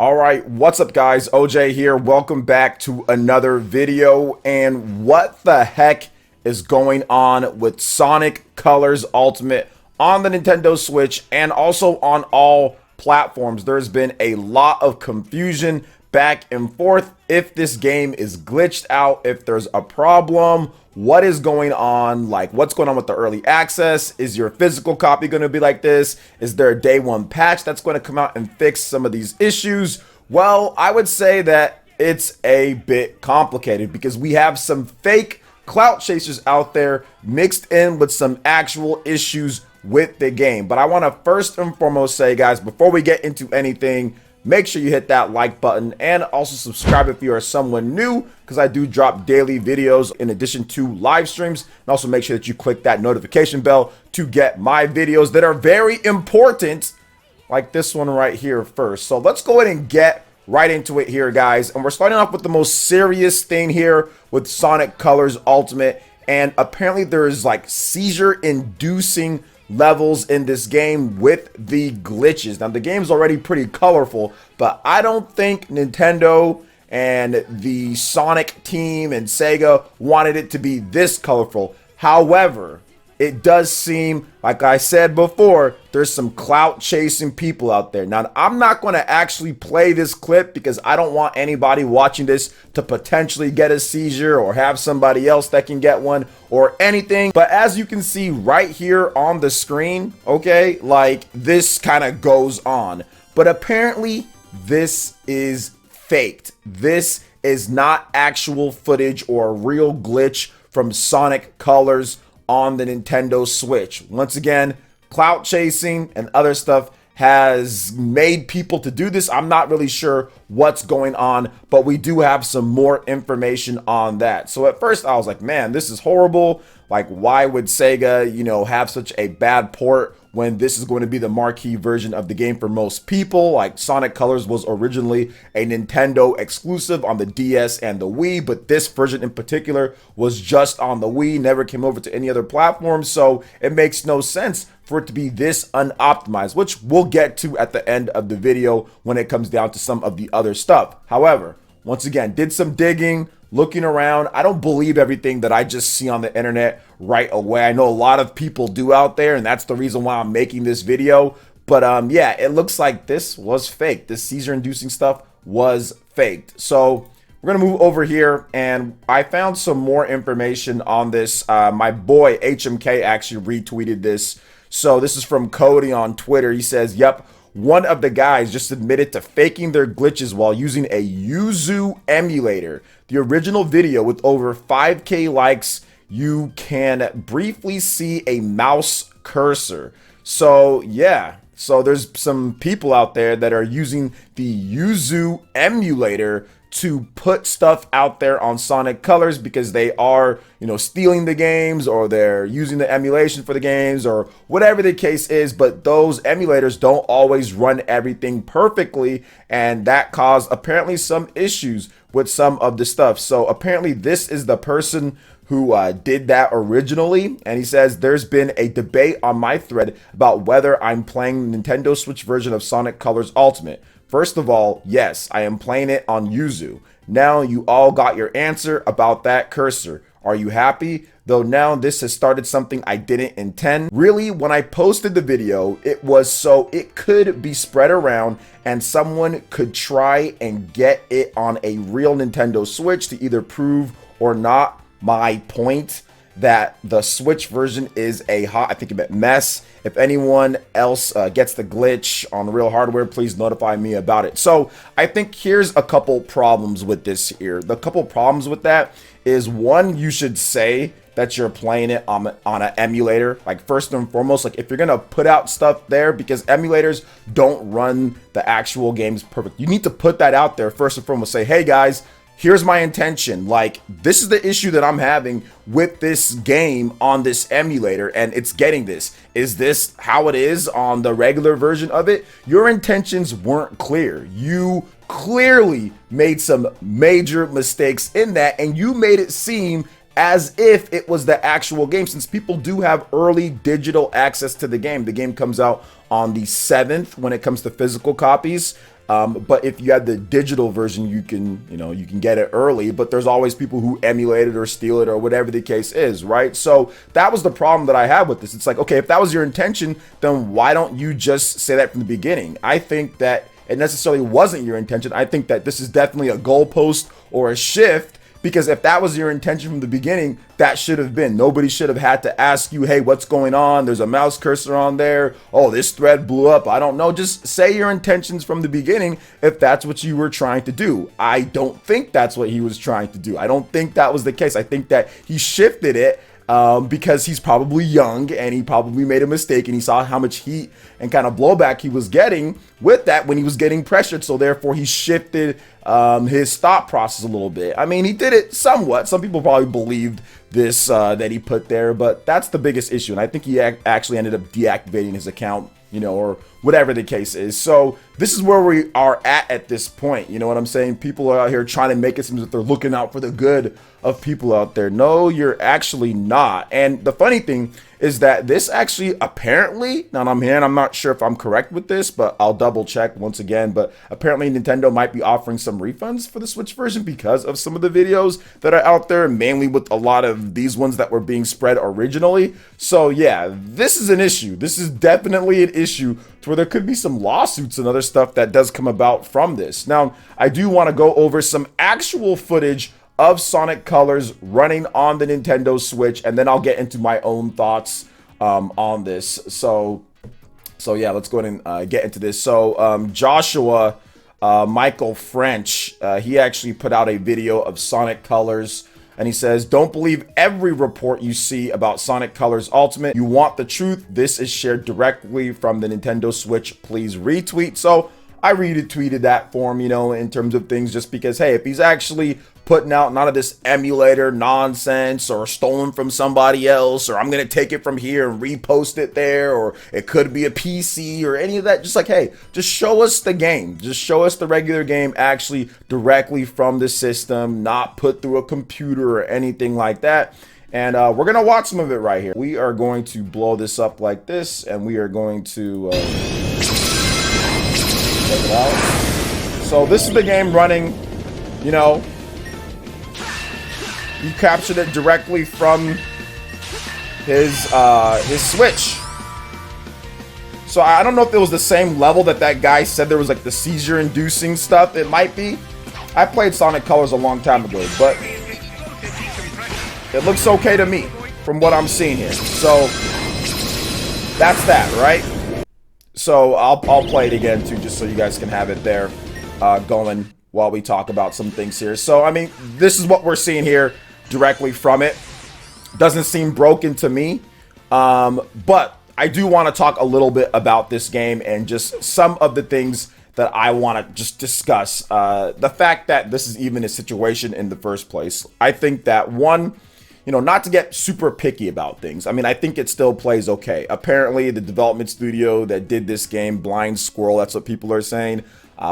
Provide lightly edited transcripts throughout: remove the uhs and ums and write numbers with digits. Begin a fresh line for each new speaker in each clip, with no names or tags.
All right, what's up guys? OJ here. Welcome back to another video. And what the heck is going on with Sonic Colors Ultimate on the Nintendo Switch and also on all platforms? There's been a lot of confusion back and forth if this game is glitched out, if there's a problem, what is going on, like what's going on with the early access. Is your physical copy going to be like this? Is there a day one patch that's going to come out and fix some of these issues? Well, I would say that it's a bit complicated because we have some fake clout chasers out there mixed in with some actual issues with the game. But I want to first and foremost say, guys, before we get into anything, make sure you hit that like button and also subscribe if you are someone new, because I do drop daily videos in addition to live streams. And also make sure that you click that notification bell to get my videos that are very important, like this one right here first. So let's go ahead and get right into it here, guys. And we're starting off with the most serious thing here with Sonic Colors Ultimate. And apparently there is like seizure-inducing levels in this game with the glitches. Now the game's already pretty colorful, but I don't think Nintendo and the Sonic team and Sega wanted it to be this colorful. However, it does seem, like I said before, there's some clout chasing people out there. Now, I'm not going to actually play this clip because I don't want anybody watching this to potentially get a seizure or have somebody else that can get one or anything. But as you can see right here on the screen, okay, like this kind of goes on. But apparently this is faked. This is not actual footage or a real glitch from Sonic Colors on the Nintendo Switch. Once again, clout chasing and other stuff has made people to do this. I'm not really sure what's going on, but we do have some more information on that. So at first I was like, man, this is horrible. Like, why would Sega, you know, have such a bad port when this is going to be the marquee version of the game for most people? Like, Sonic Colors was originally a Nintendo exclusive on the DS and the Wii, but this version in particular was just on the Wii, never came over to any other platform. So it makes no sense for it to be this unoptimized, which we'll get to at the end of the video when it comes down to some of the other stuff. However, once again, did some digging, looking around. I don't believe everything that I just see on the internet right away. I know a lot of people do out there, and that's the reason why I'm making this video. But yeah, it looks like this was fake. This seizure-inducing stuff was faked. So we're gonna move over here, and I found some more information on this. My boy HMK actually retweeted this. So this is from Cody on Twitter. He says, yep, one of the guys just admitted to faking their glitches while using a Yuzu emulator. The original video with over 5K likes, you can briefly see a mouse cursor. So yeah, so there's some people out there that are using the Yuzu emulator to put stuff out there on Sonic Colors because they are, you know, stealing the games, or they're using the emulation for the games, or whatever the case is. But those emulators don't always run everything perfectly, and that caused apparently some issues with some of the stuff. So apparently this is the person who did that originally, and he says there's been a debate on my thread about whether I'm playing the Nintendo Switch version of Sonic Colors Ultimate. First of all, yes, I am playing it on Yuzu. Now you all got your answer about that cursor. Are you happy? Though now this has started something I didn't intend. Really, when I posted the video, it was so it could be spread around and someone could try and get it on a real Nintendo Switch to either prove or not my point that the Switch version is a hot, I think it meant mess. If anyone else gets the glitch on real hardware, please notify me about it. So I think here's a couple problems with this here. The couple problems with that is, one, you should say that you're playing it on an emulator. Like, first and foremost, like if you're gonna put out stuff there, because emulators don't run the actual games perfect, you need to put that out there first and foremost. Say, hey guys, here's my intention. Like, this is the issue that I'm having with this game on this emulator, and it's getting this. Is this how it is on the regular version of it? Your intentions weren't clear. You clearly made some major mistakes in that, and you made it seem as if it was the actual game, since people do have early digital access to the game. The game comes out on the 7th when it comes to physical copies. But if you had the digital version, you can, you can get it early, but there's always people who emulate it or steal it or whatever the case is, right? So that was the problem that I had with this. It's like, okay, if that was your intention, then why don't you just say that from the beginning? I think that it necessarily wasn't your intention. I think that this is definitely a goalpost or a shift, because if that was your intention from the beginning, that should have been. Nobody should have had to ask you, hey, what's going on? There's a mouse cursor on there. Oh, this thread blew up. I don't know. Just say your intentions from the beginning if that's what you were trying to do. I don't think that's what he was trying to do. I don't think that was the case. I think that he shifted it because he's probably young and he probably made a mistake, and he saw how much heat and kind of blowback he was getting with that when he was getting pressured. So therefore he shifted his thought process a little bit. I mean, he did it somewhat. Some people probably believed this that he put there, but that's the biggest issue. And I think he actually ended up deactivating his account, or whatever the case is. So this is where we are at this point. You know what I'm saying? People are out here trying to make it seem that they're looking out for the good of people out there. No, you're actually not. And the funny thing is that this actually apparently, now I'm not sure if I'm correct with this, but I'll double check once again, but apparently Nintendo might be offering some refunds for the Switch version because of some of the videos that are out there, mainly with a lot of these ones that were being spread originally. So yeah, this is an issue. This is definitely an issue to where there could be some lawsuits and other stuff that does come about from this. Now, I do want to go over some actual footage of Sonic Colors running on the Nintendo Switch, and then I'll get into my own thoughts on this. So yeah, let's go ahead and get into this. So Joshua Michael French, he actually put out a video of Sonic Colors, and he says, "Don't believe every report you see about Sonic Colors Ultimate. You want the truth. This is shared directly from the Nintendo Switch. Please retweet." So I retweeted that for him, in terms of things, just because, hey, if he's actually putting out none of this emulator nonsense or stolen from somebody else, or I'm going to take it from here and repost it there, or it could be a PC or any of that, just like, hey, just show us the game. Just show us the regular game actually directly from the system, not put through a computer or anything like that. And we're going to watch some of it right here. We are going to blow this up like this, and we are going to check it out. So this is the game running, you captured it directly from his Switch. So I don't know if it was the same level that guy said there was like the seizure inducing stuff. It might be. I played Sonic Colors a long time ago, but it looks okay to me from what I'm seeing here. So that's that, right? So I'll play it again too, just so you guys can have it there going while we talk about some things here. So I mean, this is what we're seeing here directly from it. Doesn't seem broken to me, but I do want to talk a little bit about this game and just some of the things that I want to just discuss. The fact that this is even a situation in the first place. I think that one, not to get super picky about things. I mean, I think it still plays okay. Apparently, the development studio that did this game, Blind Squirrel, that's what people are saying.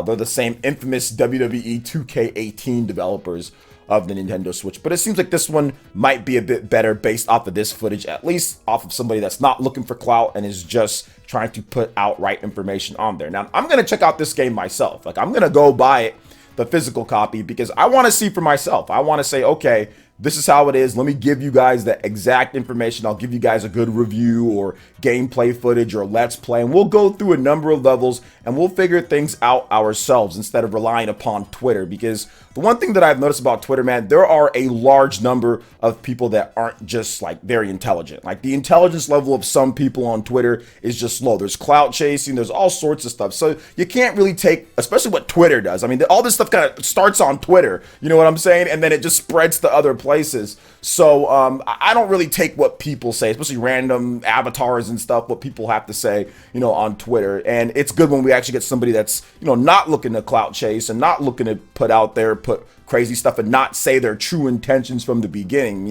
They're the same infamous WWE 2K18 developers of the Nintendo Switch. But it seems like this one might be a bit better based off of this footage, at least off of somebody that's not looking for clout and is just trying to put out right information on there. Now, I'm going to check out this game myself. Like, I'm going to go buy it, the physical copy, because I want to see for myself. I want to say, okay, this is how it is. Let me give you guys the exact information. I'll give you guys a good review or gameplay footage or let's play, and we'll go through a number of levels and we'll figure things out ourselves instead of relying upon Twitter. Because the one thing that I've noticed about Twitter, man, there are a large number of people that aren't just like very intelligent. Like the intelligence level of some people on Twitter is just low. There's clout chasing, there's all sorts of stuff. So you can't really take, especially what Twitter does. I mean, all this stuff kind of starts on Twitter, you know what I'm saying? And then it just spreads to other places. So I don't really take what people say, especially random avatars and stuff, what people have to say, on Twitter. And it's good when we actually get somebody that's, not looking to clout chase and not looking to put out there, put crazy stuff and not say their true intentions from the beginning,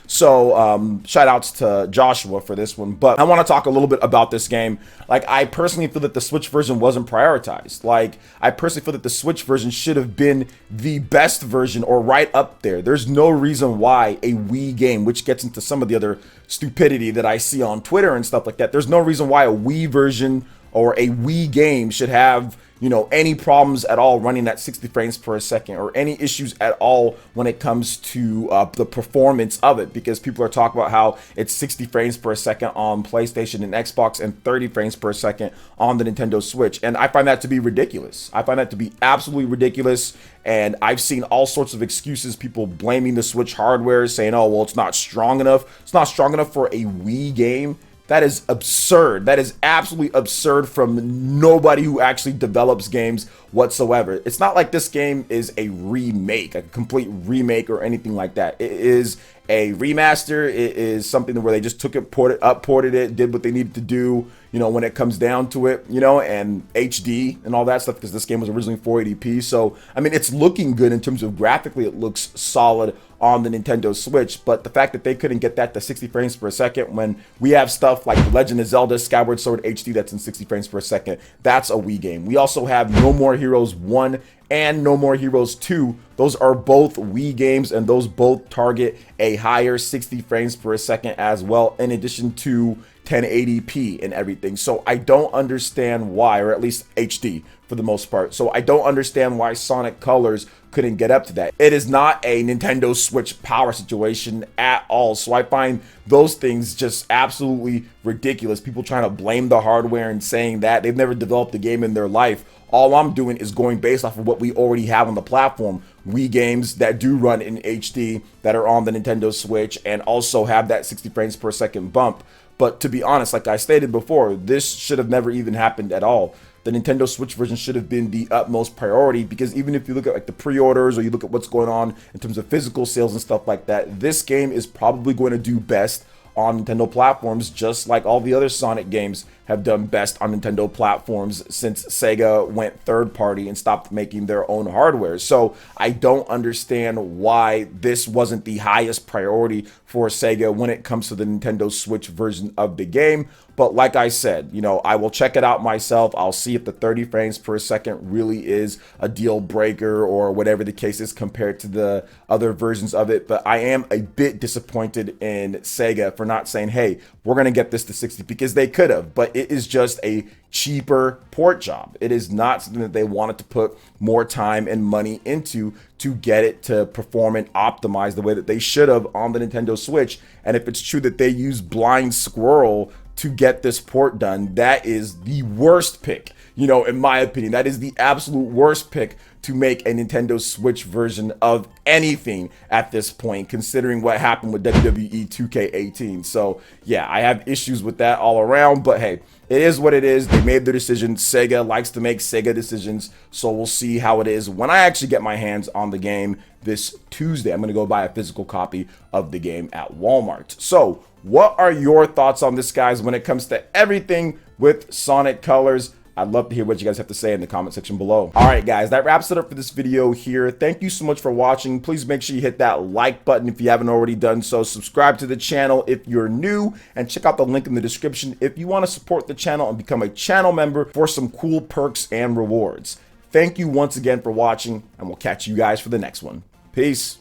So shout outs to Joshua for this one. But I want to talk a little bit about this game. Like, I personally feel that the Switch version wasn't prioritized. Like, I personally feel that the Switch version should have been the best version or right up there. There's no reason why a Wii game, which gets into some of the other stupidity that I see on Twitter and stuff like that, there's no reason why a Wii version or a Wii game should have any problems at all running at 60 frames per second, or any issues at all when it comes to the performance of it, because people are talking about how it's 60 frames per second on PlayStation and Xbox and 30 frames per second on the Nintendo Switch. And I find that to be ridiculous. I find that to be absolutely ridiculous. And I've seen all sorts of excuses, people blaming the Switch hardware, saying, oh, well, it's not strong enough. It's not strong enough for a Wii game. That is absurd. That is absolutely absurd from nobody who actually develops games whatsoever. It's not like this game is a remake, a complete remake or anything like that. It is a remaster. It is something where they just took it, ported it, did what they needed to do, when it comes down to it, and HD and all that stuff, because this game was originally 480p. So, I mean, it's looking good in terms of graphically, it looks solid on the Nintendo Switch, but the fact that they couldn't get that to 60 frames per second when we have stuff like The Legend of Zelda Skyward Sword HD that's in 60 frames per second, that's a Wii game. We also have No More Heroes 1 and No More Heroes 2. Those are both Wii games, and those both target a higher 60 frames per second as well, in addition to 1080p and everything. So I don't understand why, or at least HD for the most part. So I don't understand why Sonic Colors couldn't get up to that. It is not a Nintendo Switch power situation at all. So I find those things just absolutely ridiculous. People trying to blame the hardware and saying that they've never developed a game in their life. All I'm doing is going based off of what we already have on the platform. Wii games that do run in HD that are on the Nintendo Switch and also have that 60 frames per second bump. But to be honest, like I stated before, this should have never even happened at all. The Nintendo Switch version should have been the utmost priority, because even if you look at like the pre-orders, or you look at what's going on in terms of physical sales and stuff like that, this game is probably going to do best on Nintendo platforms, just like all the other Sonic games have done best on Nintendo platforms since Sega went third party and stopped making their own hardware. So I don't understand why this wasn't the highest priority for Sega when it comes to the Nintendo Switch version of the game. But like I said, I will check it out myself. I'll see if the 30 frames per second really is a deal breaker, or whatever the case is compared to the other versions of it. But I am a bit disappointed in Sega for not saying, hey, we're going to get this to 60, because they could have. But it is just a cheaper port job. It is not something that they wanted to put more time and money into to get it to perform and optimize the way that they should have on the Nintendo Switch. And if it's true that they use Blind Squirrel to get this port done, that is the worst pick. In my opinion, that is the absolute worst pick to make a Nintendo Switch version of anything at this point, considering what happened with WWE 2K18. So yeah, I have issues with that all around, but hey, it is what it is. They made their decision. Sega likes to make Sega decisions, so we'll see how it is when I actually get my hands on the game this Tuesday. I'm going to go buy a physical copy of the game at Walmart. So what are your thoughts on this, guys, when it comes to everything with Sonic Colors? I'd love to hear what you guys have to say in the comment section below. All right, guys, that wraps it up for this video here. Thank you so much for watching. Please make sure you hit that like button if you haven't already done so. Subscribe to the channel if you're new, and check out the link in the description if you want to support the channel and become a channel member for some cool perks and rewards. Thank you once again for watching, and we'll catch you guys for the next one. Peace.